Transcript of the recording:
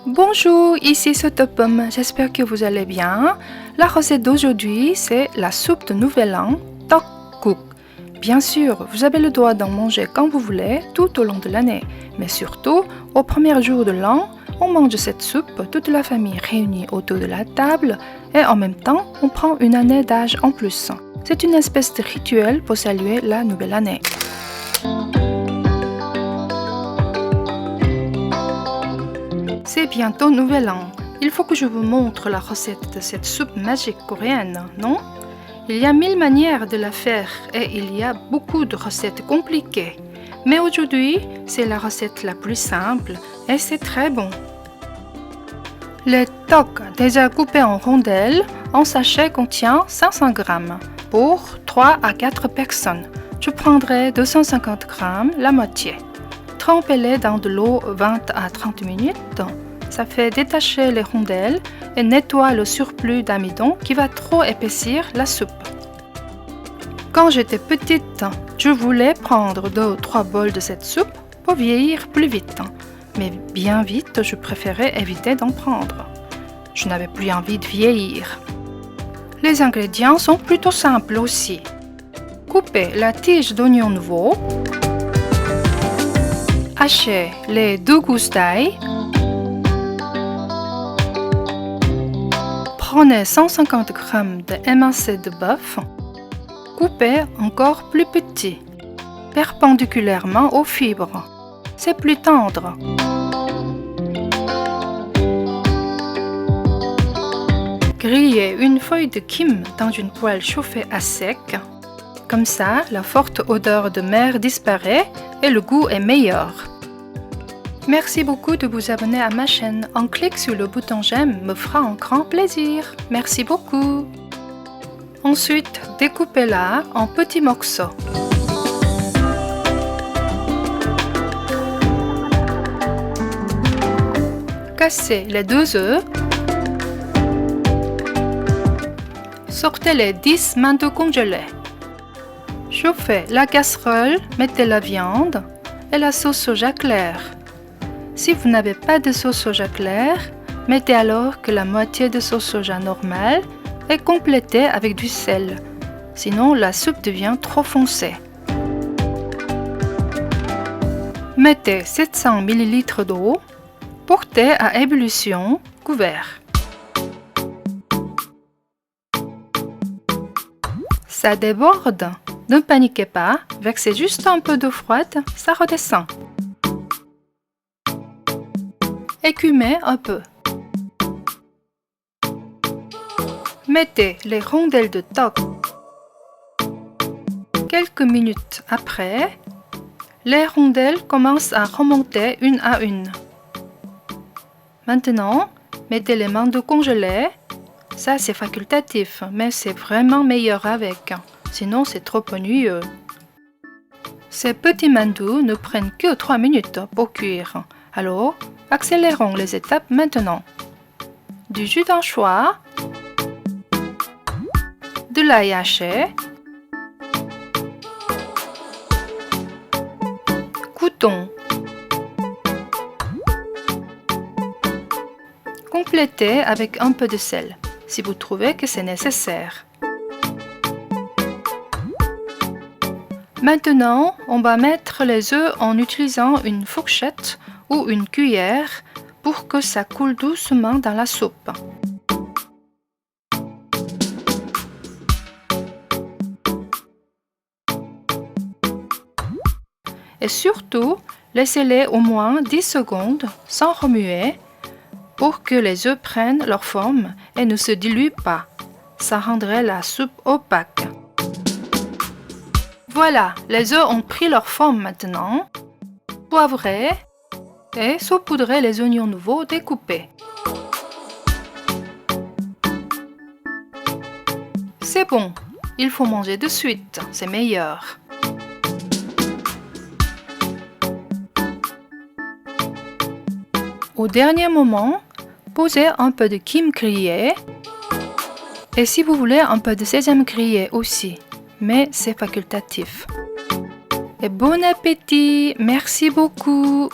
Bonjour, ici Sotopom, j'espère que vous allez bien. La recette d'aujourd'hui, c'est la soupe de Nouvel An, Tteokguk. Bien sûr, vous avez le droit d'en manger quand vous voulez, tout au long de l'année. Mais surtout, au premier jour de l'an, on mange cette soupe, toute la famille réunie autour de la table, et en même temps, on prend une année d'âge en plus. C'est une espèce de rituel pour saluer la nouvelle année. C'est bientôt Nouvel An. Il faut que je vous montre la recette de cette soupe magique coréenne, non? Il y a 1000 manières de la faire et il y a beaucoup de recettes compliquées. Mais aujourd'hui, c'est la recette la plus simple et c'est très bon. Le tteok déjà coupé en rondelles en sachet contient 500 g pour 3 à 4 personnes. Je prendrai 250 g, la moitié. Trempez-les dans de l'eau 20 à 30 minutes. Ça fait détacher les rondelles et nettoie le surplus d'amidon qui va trop épaissir la soupe. Quand j'étais petite, je voulais prendre 2 ou 3 bols de cette soupe pour vieillir plus vite. Mais bien vite, je préférais éviter d'en prendre. Je n'avais plus envie de vieillir. Les ingrédients sont plutôt simples aussi. Coupez la tige d'oignon nouveau. Hachez les 2 gousses d'ail. Prenez 150 g d'émincé de bœuf. Coupez encore plus petit, perpendiculairement aux fibres. C'est plus tendre. Grillez une feuille de kim dans une poêle chauffée à sec. Comme ça, la forte odeur de mer disparaît et le goût est meilleur. Merci beaucoup de vous abonner à ma chaîne. Un clic sur le bouton j'aime me fera un grand plaisir. Merci beaucoup. Ensuite, découpez-la en petits morceaux. Cassez les 2 œufs. Sortez les 10 manteaux congelés. Chauffez la casserole, mettez la viande et la sauce soja claire. Si vous n'avez pas de sauce soja claire, mettez alors que la moitié de sauce soja normale et complétez avec du sel. Sinon, la soupe devient trop foncée. Mettez 700 ml d'eau, portez à ébullition, couvert. Ça déborde. Ne paniquez pas, versez juste un peu d'eau froide, ça redescend. Écumez un peu. Mettez les rondelles de tteok. Quelques minutes après, les rondelles commencent à remonter une à une. Maintenant, mettez les manteaux congelés. Ça, c'est facultatif, mais c'est vraiment meilleur avec. Sinon, c'est trop ennuyeux. Ces petits manteaux ne prennent que 3 minutes pour cuire. Alors, accélérons les étapes maintenant. Du jus d'anchois, de l'ail haché, coutons. Complétez avec un peu de sel, si vous trouvez que c'est nécessaire. Maintenant, on va mettre les œufs en utilisant une fourchette ou une cuillère pour que ça coule doucement dans la soupe. Et surtout, laissez-les au moins 10 secondes sans remuer pour que les œufs prennent leur forme et ne se diluent pas. Ça rendrait la soupe opaque. Voilà, les œufs ont pris leur forme maintenant. Poivrez et saupoudrez les oignons nouveaux découpés. C'est bon, il faut manger de suite, c'est meilleur. Au dernier moment, posez un peu de kim grillé Et si vous voulez un peu de sésame grillé aussi, mais c'est facultatif. Et bon appétit, merci beaucoup.